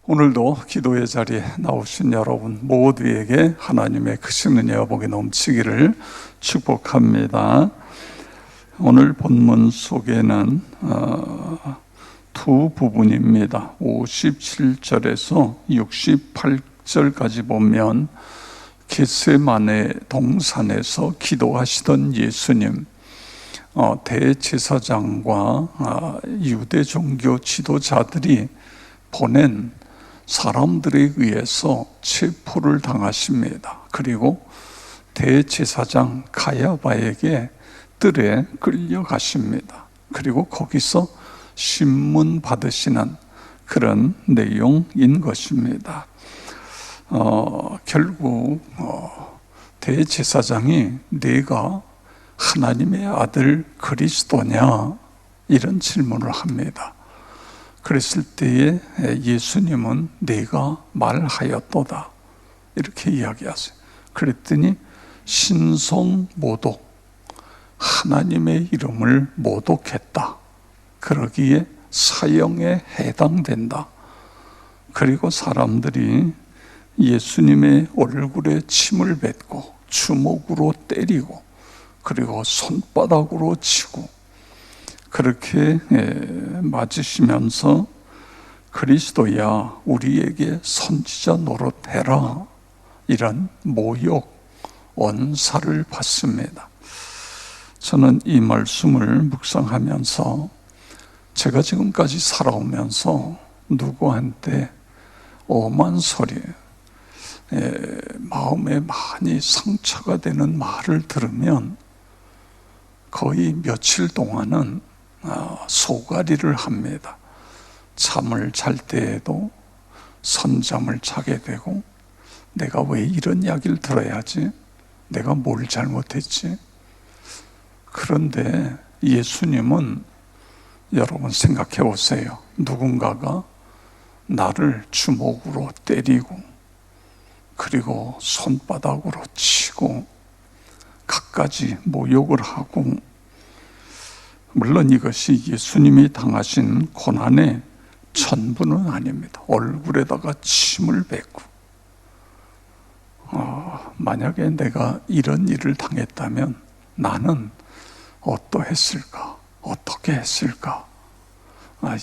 오늘도 기도의 자리에 나오신 여러분 모두에게 하나님의 크신 은혜와 복이 넘치기를 축복합니다. 오늘 본문 속에는 두 부분입니다. 57절에서 68절까지 보면 겟세마네 동산에서 기도하시던 예수님, 대제사장과 유대 종교 지도자들이 보낸 사람들에 의해서 체포를 당하십니다. 그리고 대제사장 가야바에게 뜰에 끌려가십니다. 그리고 거기서 신문 받으시는 그런 내용인 것입니다. 결국 대제사장이 네가 하나님의 아들 그리스도냐 이런 질문을 합니다. 그랬을 때에 예수님은 네가 말하였도다 이렇게 이야기하세요. 그랬더니 신성모독, 하나님의 이름을 모독했다, 그러기에 사형에 해당된다. 그리고 사람들이 예수님의 얼굴에 침을 뱉고 주먹으로 때리고 그리고 손바닥으로 치고 그렇게 맞으시면서 그리스도야 우리에게 선지자 노릇해라 이런 모욕, 언사를 받습니다. 저는 이 말씀을 묵상하면서 제가 지금까지 살아오면서 누구한테 엄한 소리, 마음에 많이 상처가 되는 말을 들으면 거의 며칠 동안은 소가리를 합니다. 잠을 잘 때에도 선잠을 자게 되고 내가 왜 이런 이야기를 들어야지? 내가 뭘 잘못했지? 그런데 예수님은 여러분 생각해 보세요. 누군가가 나를 주먹으로 때리고 그리고 손바닥으로 치고 갖가지 모욕을 하고, 물론 이것이 예수님이 당하신 고난의 전부는 아닙니다. 얼굴에다가 침을 뱉고 만약에 내가 이런 일을 당했다면 나는 어떠했을까? 어떻게 했을까?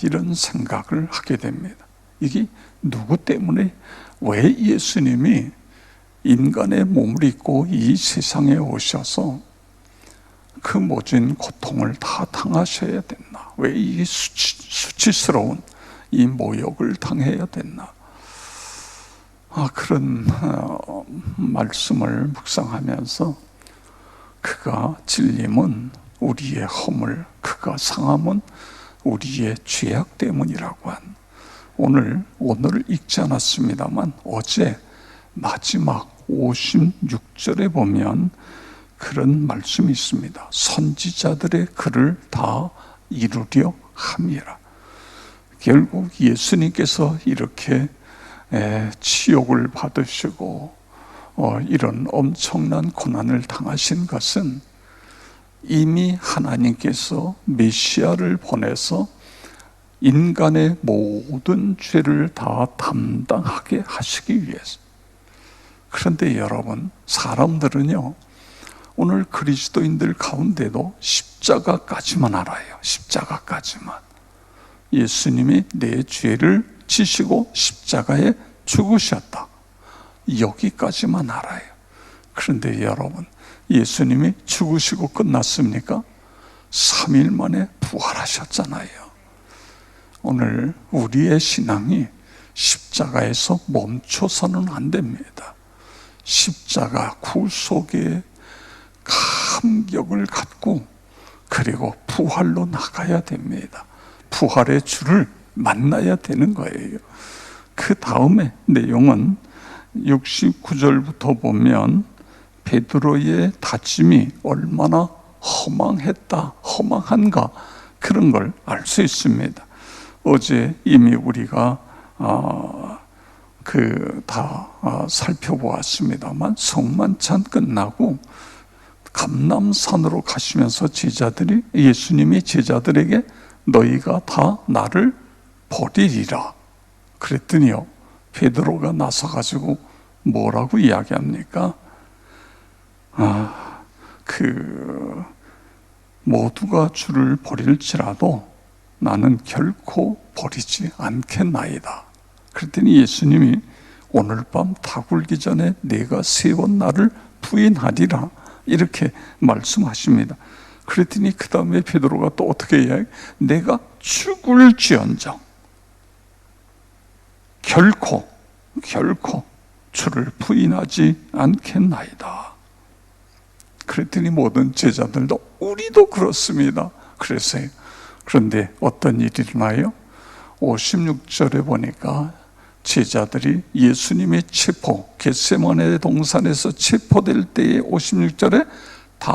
이런 생각을 하게 됩니다. 이게 누구 때문에, 왜 예수님이 인간의 몸을 입고 이 세상에 오셔서 그 모진 고통을 다 당하셔야 됐나? 왜 이 수치스러운 이 모욕을 당해야 됐나? 그런 말씀을 묵상하면서 그가 질림은 우리의 허물, 그가 상함은 우리의 죄악 때문이라고 한, 오늘을 읽지 않았습니다만 어제 마지막 56절에 보면 그런 말씀이 있습니다. 선지자들의 글을 다 이루려 함이라. 결국 예수님께서 이렇게 치욕을 받으시고 이런 엄청난 고난을 당하신 것은 이미 하나님께서 메시아를 보내서 인간의 모든 죄를 다 담당하게 하시기 위해서. 그런데 여러분, 사람들은요 오늘 그리스도인들 가운데도 십자가까지만 알아요. 십자가까지만. 예수님이 내 죄를 지시고 십자가에 죽으셨다, 여기까지만 알아요. 그런데 여러분, 예수님이 죽으시고 끝났습니까? 3일 만에 부활하셨잖아요. 오늘 우리의 신앙이 십자가에서 멈춰서는 안 됩니다. 십자가 구속의 감격을 갖고 그리고 부활로 나가야 됩니다. 부활의 주를 만나야 되는 거예요. 그 다음에 내용은 69절부터 보면 베드로의 다짐이 얼마나 허망한가 그런 걸 알 수 있습니다. 어제 이미 우리가 다 살펴보았습니다만 성만찬 끝나고 감람산으로 가시면서 예수님이 제자들에게 너희가 다 나를 버리리라 그랬더니요, 베드로가 나서가지고 뭐라고 이야기합니까? 모두가 주를 버릴지라도 나는 결코 버리지 않겠나이다. 그랬더니 예수님이 오늘 밤 다 굴기 전에 내가 3번 나를 부인하리라, 이렇게 말씀하십니다. 그랬더니 그 다음에 베드로가 또 어떻게 이야기해요? 내가 죽을지언정 결코 주를 부인하지 않겠나이다. 그랬더니 모든 제자들도 우리도 그렇습니다. 그랬어요. 그런데 어떤 일이 일어나요? 56절에 보니까 제자들이 예수님의 겟세마네 동산에서 체포될 때에 56절에 다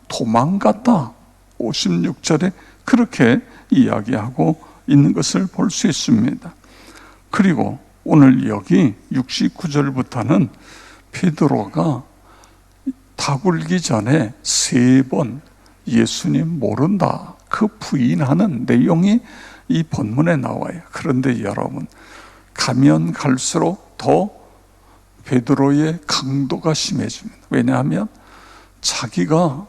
도망갔다. 56절에 그렇게 이야기하고 있는 것을 볼 수 있습니다. 그리고 오늘 여기 69절부터는 베드로가 다 굴기 전에 3번 예수님 모른다, 그 부인하는 내용이 이 본문에 나와요. 그런데 여러분, 가면 갈수록 더 베드로의 강도가 심해집니다. 왜냐하면 자기가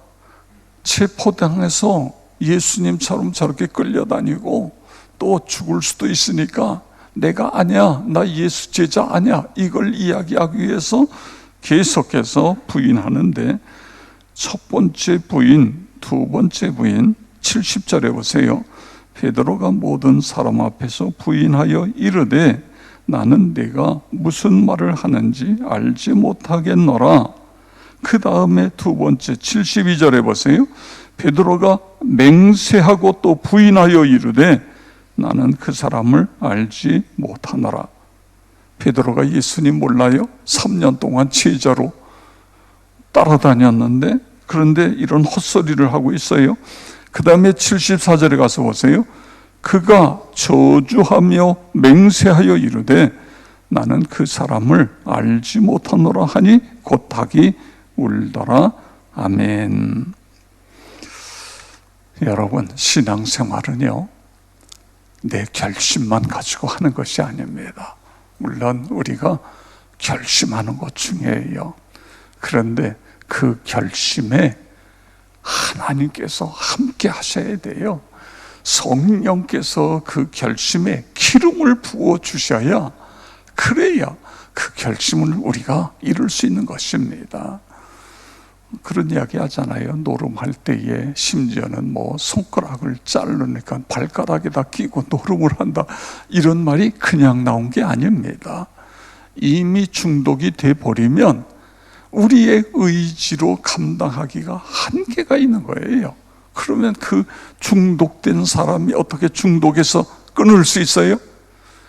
체포당해서 예수님처럼 저렇게 끌려다니고 또 죽을 수도 있으니까 내가 아니야, 나 예수 제자 아니야, 이걸 이야기하기 위해서 계속해서 부인하는데, 첫 번째 부인, 두 번째 부인 70절에 보세요. 베드로가 모든 사람 앞에서 부인하여 이르되 나는 네가 무슨 말을 하는지 알지 못하겠노라. 그 다음에 두 번째 72절에 보세요. 베드로가 맹세하고 또 부인하여 이르되 나는 그 사람을 알지 못하노라. 베드로가 예수님 몰라요? 3년 동안 제자로 따라다녔는데, 그런데 이런 헛소리를 하고 있어요. 그 다음에 74절에 가서 보세요. 그가 저주하며 맹세하여 이르되 나는 그 사람을 알지 못하노라 하니 곧 닭이 울더라. 아멘. 여러분, 신앙생활은요, 내 결심만 가지고 하는 것이 아닙니다. 물론 우리가 결심하는 것 중요해요. 그런데 그 결심에 하나님께서 함께 하셔야 돼요. 성령께서 그 결심에 기름을 부어 주셔야, 그래야 그 결심을 우리가 이룰 수 있는 것입니다. 그런 이야기 하잖아요. 노름할 때에 심지어는 손가락을 자르니까 발가락에다 끼고 노름을 한다, 이런 말이 그냥 나온 게 아닙니다. 이미 중독이 돼버리면 우리의 의지로 감당하기가 한계가 있는 거예요. 그러면 그 중독된 사람이 어떻게 중독에서 끊을 수 있어요?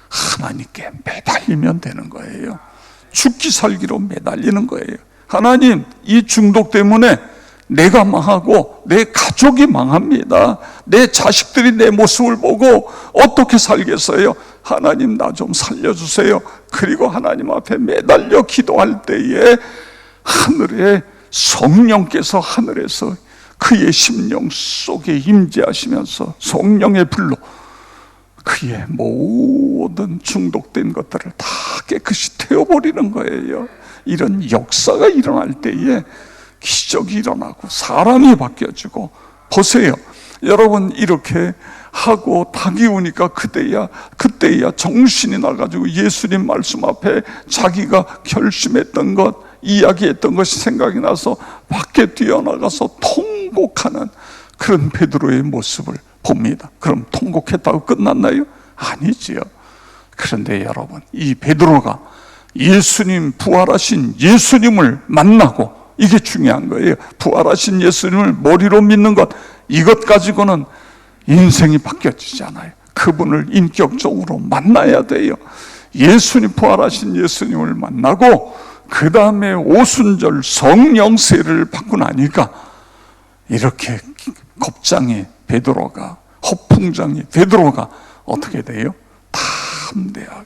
하나님께 매달리면 되는 거예요. 죽기 살기로 매달리는 거예요. 하나님, 이 중독 때문에 내가 망하고 내 가족이 망합니다. 내 자식들이 내 모습을 보고 어떻게 살겠어요? 하나님, 나 좀 살려주세요. 그리고 하나님 앞에 매달려 기도할 때에 하늘에 성령께서 하늘에서 그의 심령 속에 임재하시면서 성령의 불로 그의 모든 중독된 것들을 다 깨끗이 태워버리는 거예요. 이런 역사가 일어날 때에 기적이 일어나고 사람이 바뀌어지고, 보세요, 여러분, 이렇게 하고 닭이 우니까 그때야 정신이 나가지고 예수님 말씀 앞에 자기가 결심했던 것, 이야기했던 것이 생각이 나서 밖에 뛰어나가서 통곡하는 그런 베드로의 모습을 봅니다. 그럼 통곡했다고 끝났나요? 아니지요. 그런데 여러분, 이 베드로가 예수님, 부활하신 예수님을 만나고, 이게 중요한 거예요. 부활하신 예수님을 머리로 믿는 것, 이것 가지고는 인생이 바뀌어지지 않아요. 그분을 인격적으로 만나야 돼요. 예수님, 부활하신 예수님을 만나고 그 다음에 오순절 성령세를 받고 나니까 이렇게 겁장이 베드로가, 허풍장이 베드로가 어떻게 돼요? 담대하게,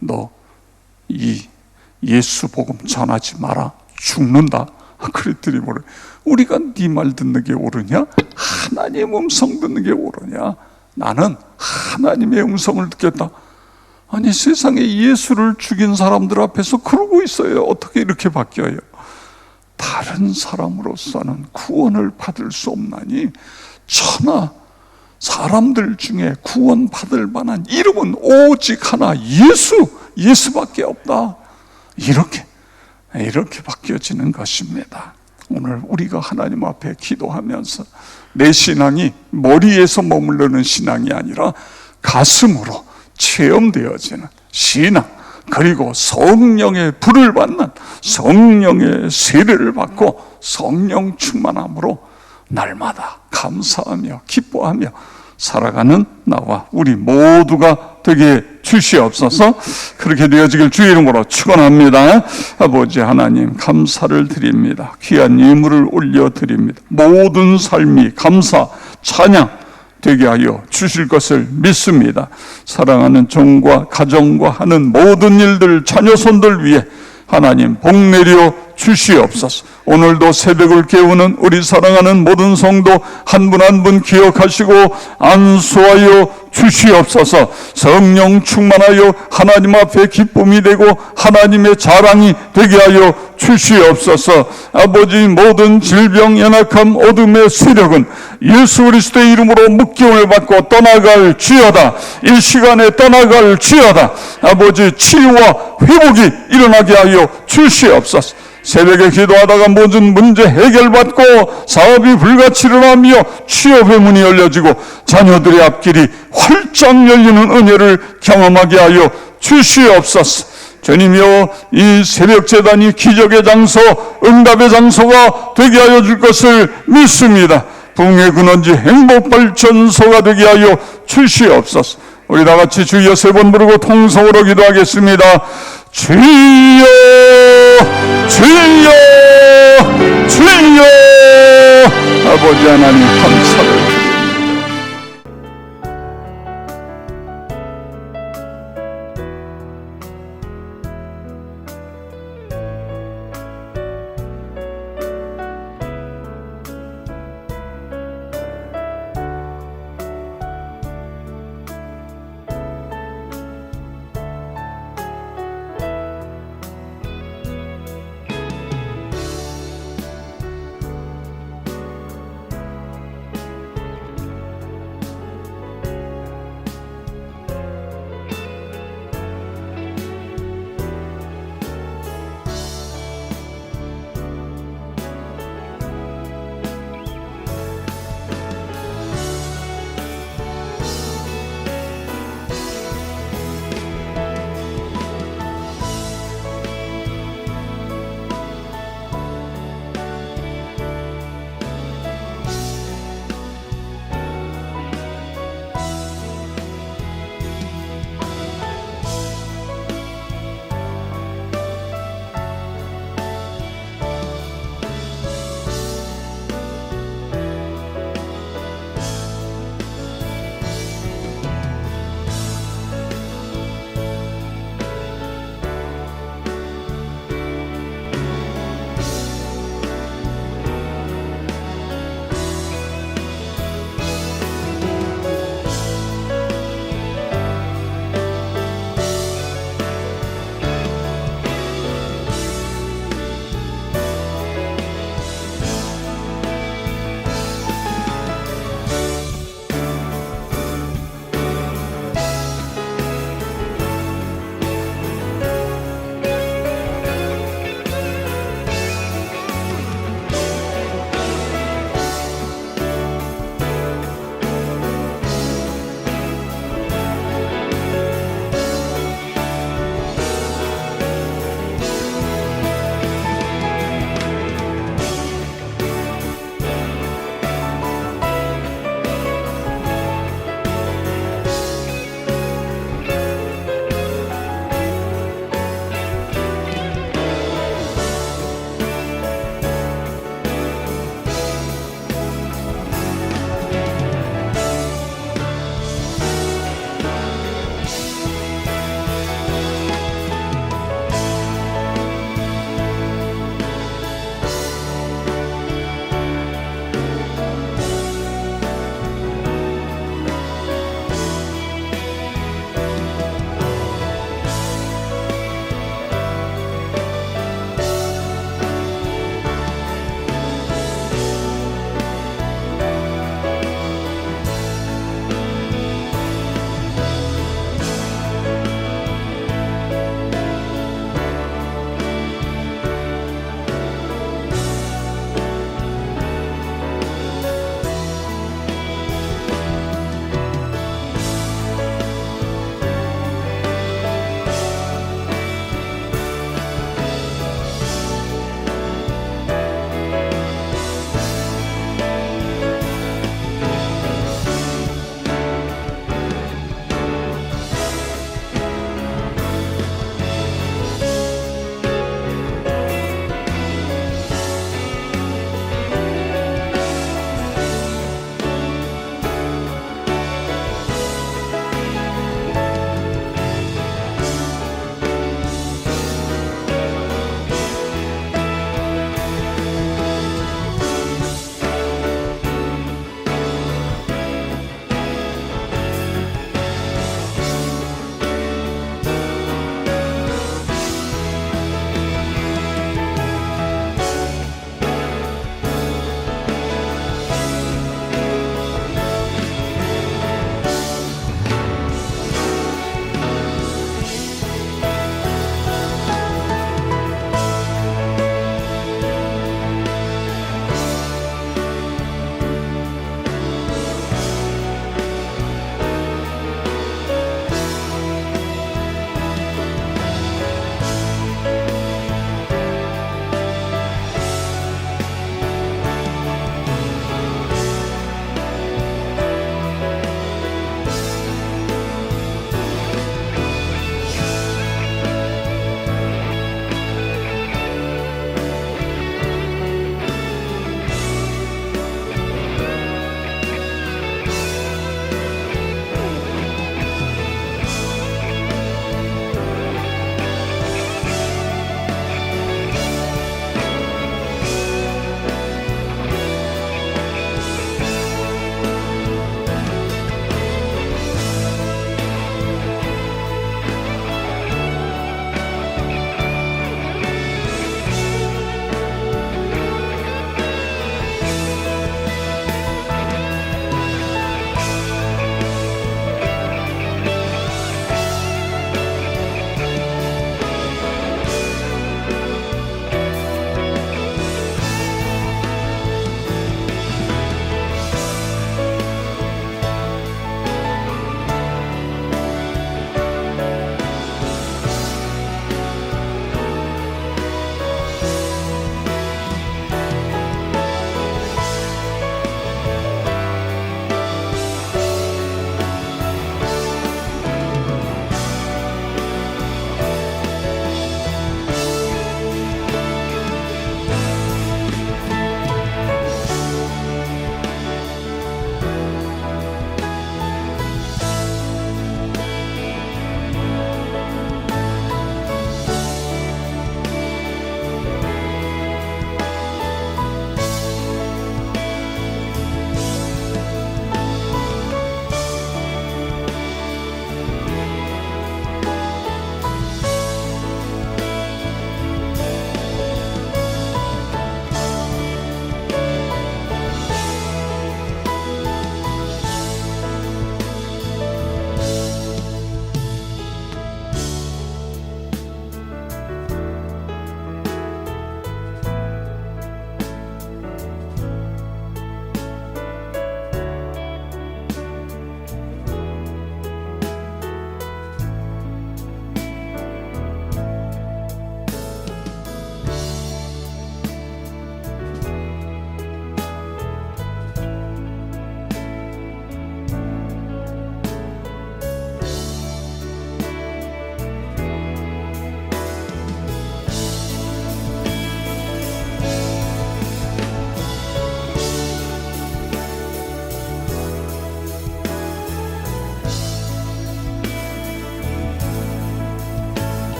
너 이 예수 복음 전하지 마라, 죽는다. 그랬더니 뭐래? 우리가 네 말 듣는 게 옳으냐? 하나님 음성 듣는 게 옳으냐? 나는 하나님의 음성을 듣겠다. 아니, 세상에 예수를 죽인 사람들 앞에서 그러고 있어요. 어떻게 이렇게 바뀌어요? 다른 사람으로서는 구원을 받을 수 없나니 천하 사람들 중에 구원받을 만한 이름은 오직 하나, 예수밖에 없다. 이렇게 바뀌어지는 것입니다. 오늘 우리가 하나님 앞에 기도하면서 내 신앙이 머리에서 머무르는 신앙이 아니라 가슴으로 체험되어지는 신앙, 그리고 성령의 불을 받는, 성령의 세례를 받고 성령 충만함으로 날마다 감사하며 기뻐하며 살아가는 나와 우리 모두가 되게 주시옵소서. 그렇게 되어지길 주의 이름으로 축원합니다. 아버지 하나님, 감사를 드립니다. 귀한 예물을 올려드립니다. 모든 삶이 감사, 찬양 되게 하여 주실 것을 믿습니다. 사랑하는 종과 가정과 하는 모든 일들, 자녀손들 위해 하나님 복 내려 주시옵소서. 오늘도 새벽을 깨우는 우리 사랑하는 모든 성도 한 분 한 분 기억하시고 안수하여 주시옵소서. 성령 충만하여 하나님 앞에 기쁨이 되고 하나님의 자랑이 되게 하여 주시옵소서. 아버지, 모든 질병, 연약함, 어둠의 세력은 예수 그리스도의 이름으로 묶임을 받고 떠나갈 지어다. 이 시간에 떠나갈 지어다. 아버지, 치유와 회복이 일어나게 하여 주시옵소서. 새벽에 기도하다가 모든 문제 해결받고 사업이 불같이 일어나며 취업의 문이 열려지고 자녀들의 앞길이 활짝 열리는 은혜를 경험하게 하여 주시옵소서. 주님이여, 이 새벽 제단이 기적의 장소, 응답의 장소가 되게 하여 줄 것을 믿습니다. 부흥의 근원지, 행복발전소가 되게 하여 주시옵소서. 우리 다 같이 주여 세 번 부르고 통성으로 기도하겠습니다. 주여, 주여, 주여. 아버지 하나님 감사합니다.